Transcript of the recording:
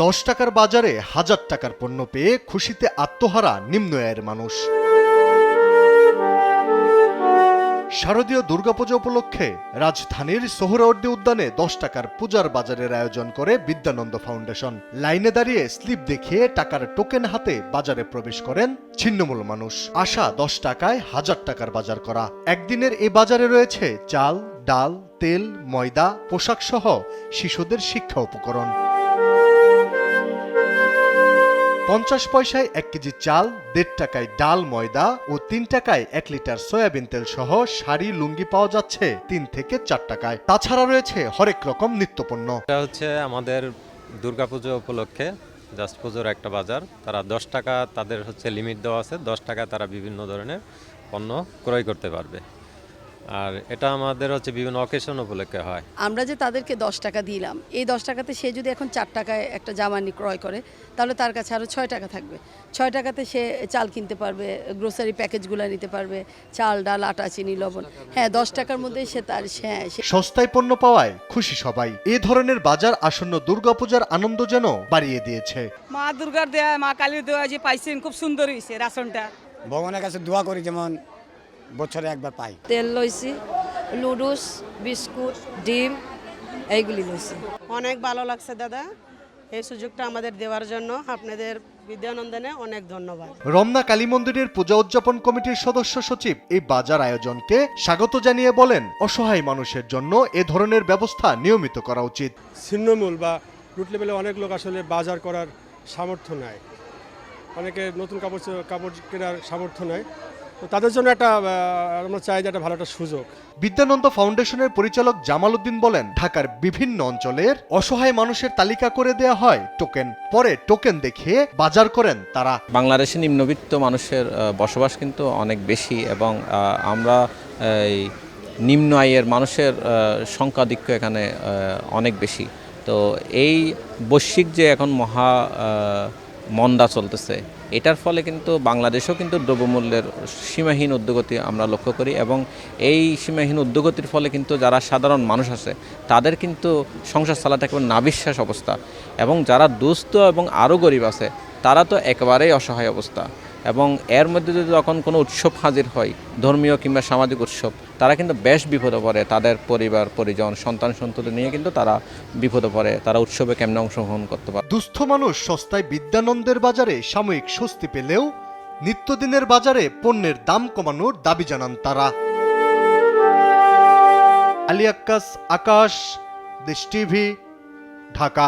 10 টাকার বাজারে 1000 টাকার পণ্য পেয়ে খুশিতে আত্মহারা নিম্ন আয়ের মানুষ। শারদীয় দুর্গাপূজা উপলক্ষে রাজধানীর সোহরাওয়ার্দী উদ্যানে 10 টাকার পূজার বাজারের আয়োজন করে বিদ্যানন্দ ফাউন্ডেশন। লাইনে দাঁড়িয়ে স্লিপ দেখিয়ে টাকার টোকেন হাতে বাজারে প্রবেশ করেন ছিন্নমূল মানুষ। আশা 10 টাকায় 1000 টাকার বাজার করা। একদিনের এই বাজারে রয়েছে চাল, ডাল, তেল, ময়দা, পোশাক সহ শিশুদের শিক্ষা উপকরণ। 50 পয়সায় 1 কেজি চাল, 1.5 টাকায় ডাল, ময়দা ও 3 টাকায় 1 লিটার সয়াবিন তেল সহ শাড়ি, লুঙ্গি পাওয়া যাচ্ছে 3 থেকে 4 টাকায়। তাছাড়া রয়েছে হরেক রকম নিত্যপণ্য। এটা হচ্ছে আমাদের দুর্গাপুজো উপলক্ষে জাস্ট পুজোর একটা বাজার। তারা 10 টাকা তাদের হচ্ছে লিমিট দেওয়া আছে, 10 টাকা তারা বিভিন্ন ধরনের পণ্য ক্রয় করতে পারবে। আর এটা আমাদের হচ্ছে বিভিন্ন অকেশন উপলক্ষে হয়। আমরা যে তাদেরকে 10 টাকা দিলাম, এই 10 টাকাতে সে যদি এখন 4 টাকায় একটা জামা ক্রয় করে, তাহলে তার কাছে আরও 6 টাকা থাকবে। 6 টাকাতে সে চাল কিনতে পারবে, গ্রোসারি প্যাকেজগুলো নিতে পারবে, চাল, ডাল, আটা, চিনি, লবণ। হ্যাঁ, 10 টাকার মধ্যে সে তার সস্তায় পণ্য পাওয়ায় খুশি সবাই। এ ধরনের বাজার আসন্ন দুর্গাপূজার আনন্দ যেন বাড়িয়ে দিয়েছে। মা দুর্গার দেয়া, মা কালীর দেওয়া যে পাইছেন, খুব সুন্দর হয়েছে রাশনটা। ভগবানের কাছে দোয়া করি যেমন বছরে একবার পাই। তেল লইছি, লুডুস, বিস্কুট, ডিম এইগুলি লইছি। অনেক ভালো লাগছে দাদা, এই সুযোগটা আমাদের দেওয়ার জন্য আপনাদের বিদ্যানন্দনে অনেক ধন্যবাদ। রমনা কালী মন্দিরের পূজা উদযাপন কমিটির সদস্য সচিব এই বাজার আয়োজনকে স্বাগত জানিয়ে বলেন, অসহায় মানুষের জন্য এ ধরনের ব্যবস্থা নিয়মিত করা উচিত। ছিন্নমূল বা রুট লেভেলে অনেক লোক আসলে বাজার করার সামর্থ্য নাই, অনেকে নতুন কাপড় কেনার সামর্থ্য নাই, তো তাদের জন্য আমরা চাই যে একটা ভালো একটা সুযোগ। বিদ্যানন্দ ফাউন্ডেশনের পরিচালক জামাল উদ্দিন বলেন, ঢাকার বিভিন্ন অঞ্চলের অসহায় মানুষের তালিকা করে দেয়া হয় টোকেন, পরে টোকেন দেখিয়ে বাজার করেন তারা। বাংলাদেশে নিম্নবিত্ত মানুষের বসবাস কিন্তু অনেক বেশি এবং আমরা এই নিম্ন আয়ের মানুষের সংখ্যাধিক্য এখানে অনেক বেশি। তো এই বৈশ্বিক যে এখন মহা মন্দা চলতেছে, এটার ফলে কিন্তু বাংলাদেশেও কিন্তু দ্রব্যমূল্যের সীমাহীন ঊর্ধ্বগতি আমরা লক্ষ্য করি এবং এই সীমাহীন ঊর্ধ্বগতির ফলে কিন্তু যারা সাধারণ মানুষ আছে তাদের কিন্তু সংসার চালাতে একেবারে নাবিশ্বাস অবস্থা, এবং যারা দুস্থ এবং আরও গরিব আছে তারা তো একেবারেই অসহায় অবস্থা। এবং এর মধ্যে যদি যখন কোনো উৎসব হাজির হয়, ধর্মীয় কিংবা সামাজিক উৎসব, তারা কিন্তু বেশ বিপদে পড়ে। তাদের পরিবার পরিজন সন্তান সন্ততি নিয়ে কিন্তু তারা বিপদে পড়ে, তারা উৎসবে কেমনে অংশগ্রহণ করতে পারে। দুস্থ মানুষ সস্তায় বিদ্যানন্দের বাজারে সাময়িক স্বস্তি পেলেও নিত্যদিনের বাজারে পণ্যের দাম কমানোর দাবি জানান তারা। আলী আক্কাস, আকাশ, দেশ টিভি, ঢাকা।